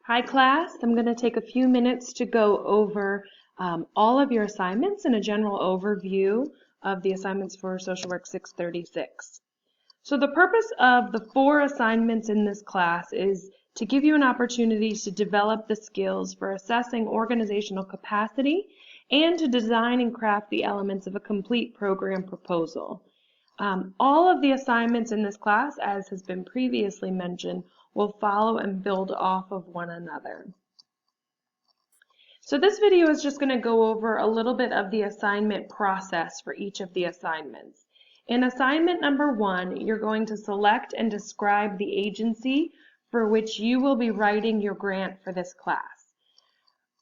Hi class, I'm going to take a few minutes to go over all of your assignments and a general overview of the assignments for Social Work 636. So the purpose of the 4 assignments in this class is to give you an opportunity to develop the skills for assessing organizational capacity and to design and craft the elements of a complete program proposal. All of the assignments in this class, as has been previously mentioned, will follow and build off of one another. So this video is just going to go over a little bit of the assignment process for each of the assignments. In assignment number 1, you're going to select and describe the agency for which you will be writing your grant for this class.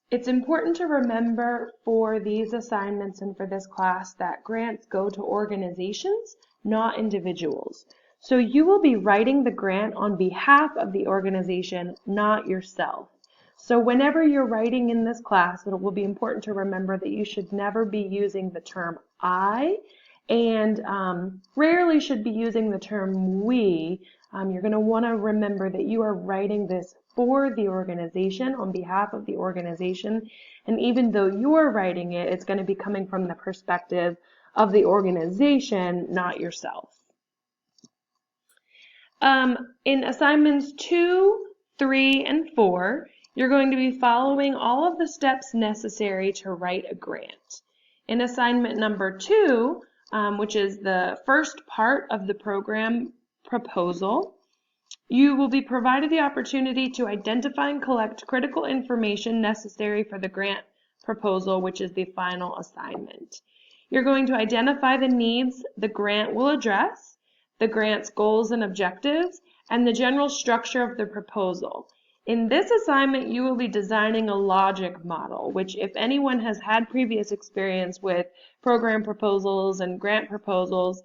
It's important to remember for these assignments and for this class that grants go to organizations, not individuals. So you will be writing the grant on behalf of the organization, not yourself. So whenever you're writing in this class, it will be important to remember that you should never be using the term I, and rarely should be using the term we. You're going to want to remember that you are writing this for the organization, on behalf of the organization, and even though you're writing it, it's going to be coming from the perspective of the organization, not yourself. In assignments 2, 3, and 4, you're going to be following all of the steps necessary to write a grant. In assignment number 2, which is the first part of the program proposal, you will be provided the opportunity to identify and collect critical information necessary for the grant proposal, which is the final assignment. You're going to identify the needs the grant will address, the grant's goals and objectives, and the general structure of the proposal. In this assignment, you will be designing a logic model, which if anyone has had previous experience with program proposals and grant proposals,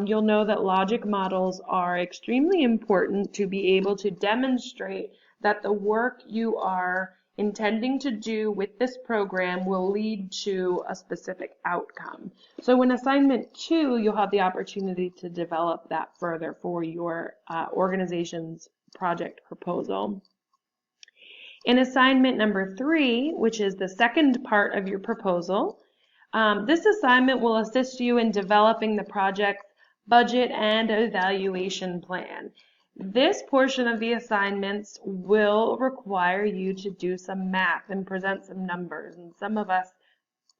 you'll know that logic models are extremely important to be able to demonstrate that the work you are intending to do with this program will lead to a specific outcome. So in assignment 2, you'll have the opportunity to develop that further for your organization's project proposal. In assignment number 3, which is the second part of your proposal, this assignment will assist you in developing the project's budget and evaluation plan. This portion of the assignments will require you to do some math and present some numbers. And some of us,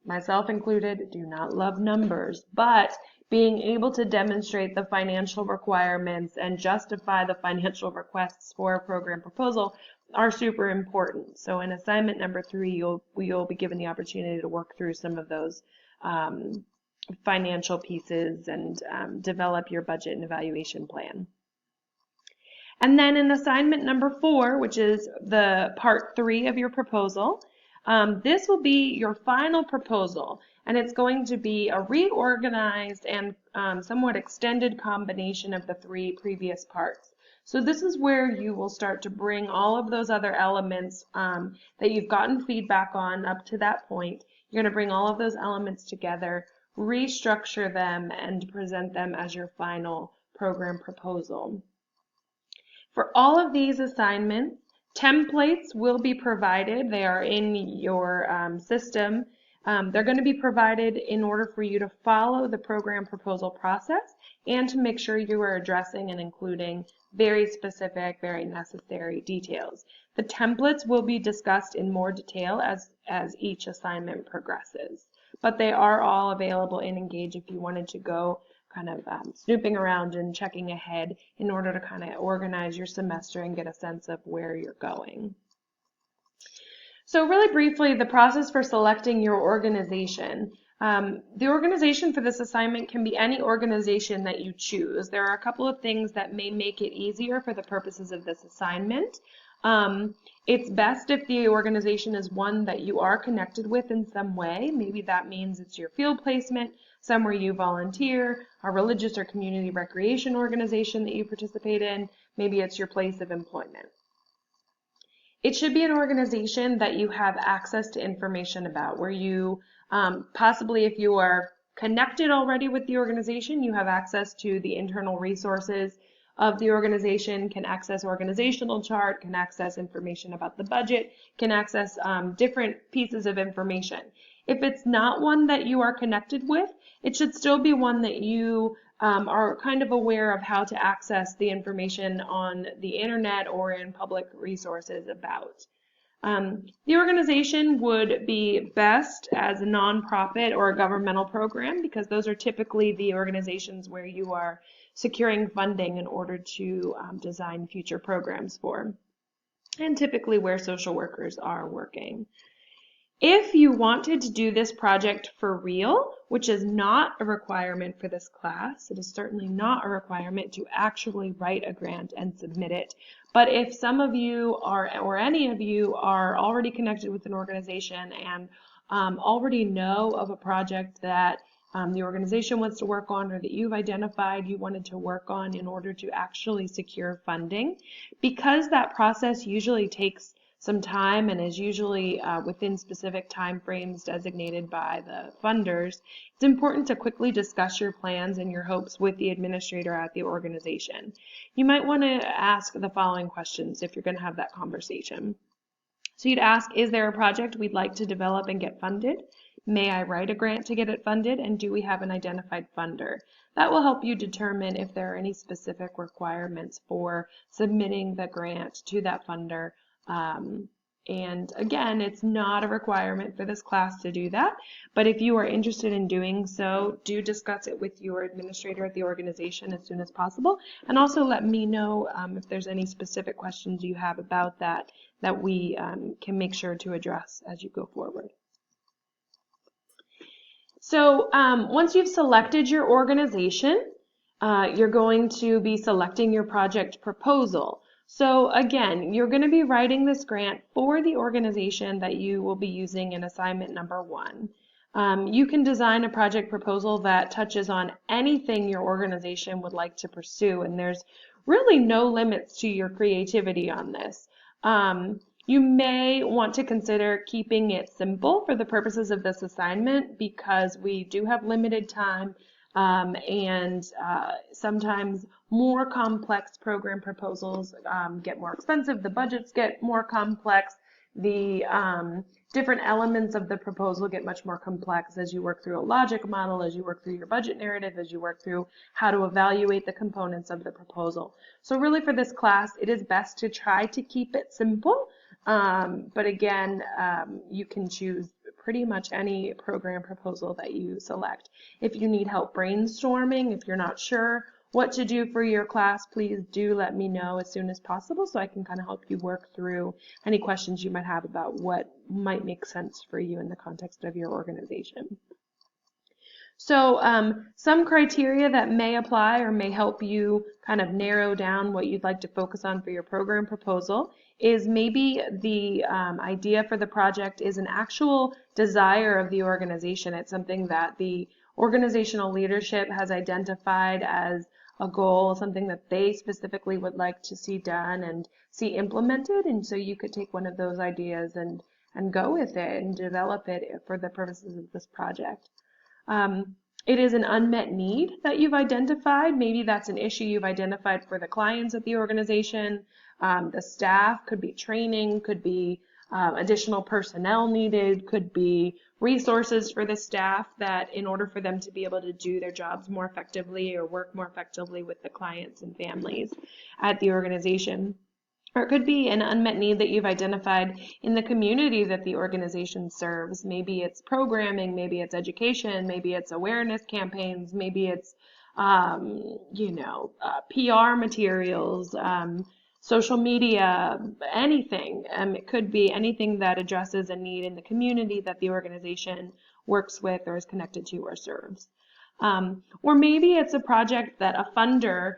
myself included, do not love numbers, but being able to demonstrate the financial requirements and justify the financial requests for a program proposal are super important. So in assignment number 3, you'll be given the opportunity to work through some of those financial pieces and develop your budget and evaluation plan. And then in assignment number 4, which is the part 3 of your proposal, this will be your final proposal, and it's going to be a reorganized and somewhat extended combination of the 3 previous parts. So this is where you will start to bring all of those other elements that you've gotten feedback on up to that point. You're going to bring all of those elements together, restructure them, and present them as your final program proposal. For all of these assignments, templates will be provided. They are in your system. They're going to be provided in order for you to follow the program proposal process and to make sure you are addressing and including very specific, very necessary details. The templates will be discussed in more detail as each assignment progresses, but they are all available in Engage if you wanted to go kind of snooping around and checking ahead in order to kind of organize your semester and get a sense of where you're going. So really briefly, the process for selecting your organization. The organization for this assignment can be any organization that you choose. There are a couple of things that may make it easier for the purposes of this assignment. It's best if the organization is one that you are connected with in some way. Maybe that means it's your field placement, somewhere you volunteer, a religious or community recreation organization that you participate in. Maybe it's your place of employment. It should be an organization that you have access to information about, where you possibly, if you are connected already with the organization, you have access to the internal resources of the organization, can access organizational chart, can access information about the budget, can access different pieces of information. If it's not one that you are connected with, it should still be one that you are kind of aware of how to access the information on the internet or in public resources about. The organization would be best as a nonprofit or a governmental program, because those are typically the organizations where you are securing funding in order to design future programs for, and typically where social workers are working. If you wanted to do this project for real, which is not a requirement for this class, it is certainly not a requirement to actually write a grant and submit it. But if some of you are, or any of you are already connected with an organization and already know of a project that the organization wants to work on, or that you've identified you wanted to work on in order to actually secure funding, because that process usually takes some time and is usually within specific time frames designated by the funders, it's important to quickly discuss your plans and your hopes with the administrator at the organization. You might want to ask the following questions if you're going to have that conversation. So you'd ask, is there a project we'd like to develop and get funded? May I write a grant to get it funded? And do we have an identified funder? That will help you determine if there are any specific requirements for submitting the grant to that funder. And again, it's not a requirement for this class to do that, but if you are interested in doing so, do discuss it with your administrator at the organization as soon as possible, and also let me know if there's any specific questions you have about that we can make sure to address as you go forward. So once you've selected your organization, you're going to be selecting your project proposal. So again, you're going to be writing this grant for the organization that you will be using in assignment number 1. You can design a project proposal that touches on anything your organization would like to pursue, and there's really no limits to your creativity on this. You may want to consider keeping it simple for the purposes of this assignment, because we do have limited time, and sometimes more complex program proposals get more expensive, the budgets get more complex, the different elements of the proposal get much more complex as you work through a logic model, as you work through your budget narrative, as you work through how to evaluate the components of the proposal. So really for this class, it is best to try to keep it simple, but again, you can choose pretty much any program proposal that you select. If you need help brainstorming, if you're not sure what to do for your class, please do let me know as soon as possible so I can kind of help you work through any questions you might have about what might make sense for you in the context of your organization. So some criteria that may apply or may help you kind of narrow down what you'd like to focus on for your program proposal is maybe the idea for the project is an actual desire of the organization. It's something that the organizational leadership has identified as a goal, something that they specifically would like to see done and see implemented, and so you could take one of those ideas and go with it and develop it for the purposes of this project. It is an unmet need that you've identified. Maybe that's an issue you've identified for the clients at the organization. The staff, could be training, could be additional personnel needed, could be resources for the staff that in order for them to be able to do their jobs more effectively or work more effectively with the clients and families at the organization. Or it could be an unmet need that you've identified in the community that the organization serves. Maybe it's programming, maybe it's education, maybe it's awareness campaigns, maybe it's PR materials, social media, anything. It could be anything that addresses a need in the community that the organization works with or is connected to or serves. Or maybe it's a project that a funder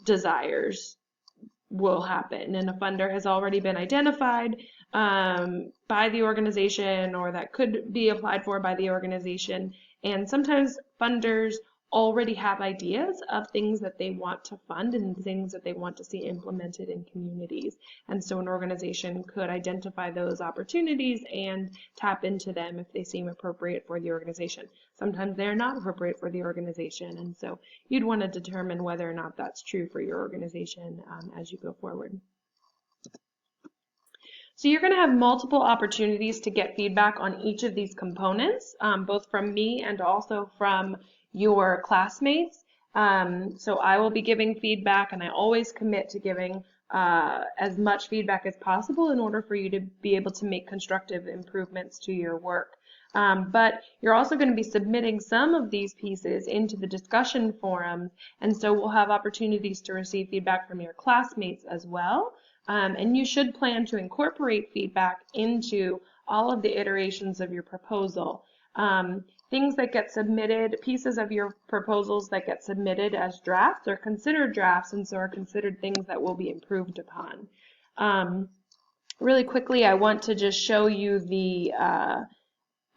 desires will happen, and a funder has already been identified by the organization, or that could be applied for by the organization. And sometimes funders already have ideas of things that they want to fund and things that they want to see implemented in communities. And so an organization could identify those opportunities and tap into them if they seem appropriate for the organization. Sometimes they're not appropriate for the organization, and so you'd want to determine whether or not that's true for your organization as you go forward. So you're going to have multiple opportunities to get feedback on each of these components, both from me and also from your classmates. So I will be giving feedback, and I always commit to giving as much feedback as possible in order for you to be able to make constructive improvements to your work. But you're also going to be submitting some of these pieces into the discussion forums, and so we'll have opportunities to receive feedback from your classmates as well. And you should plan to incorporate feedback into all of the iterations of your proposal. Things that get submitted, pieces of your proposals that get submitted as drafts are considered drafts, and so are considered things that will be improved upon. Really quickly, I want to just show you the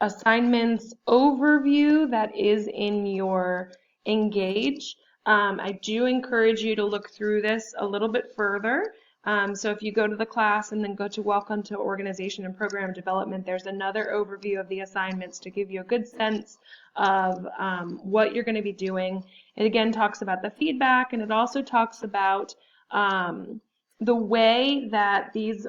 assignments overview that is in your Engage. I do encourage you to look through this a little bit further. So if you go to the class and then go to Welcome to Organization and Program Development, there's another overview of the assignments to give you a good sense of what you're going to be doing. It again talks about the feedback, and it also talks about the way that these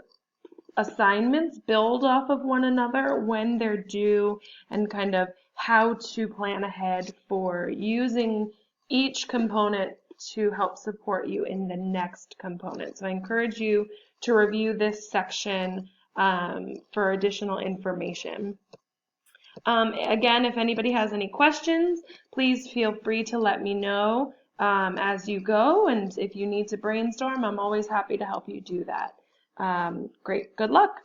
assignments build off of one another when they're due, and kind of how to plan ahead for using each component to help support you in the next component. So I encourage you to review this section for additional information. Again, if anybody has any questions, please feel free to let me know as you go, and if you need to brainstorm, I'm always happy to help you do that. Great, good luck.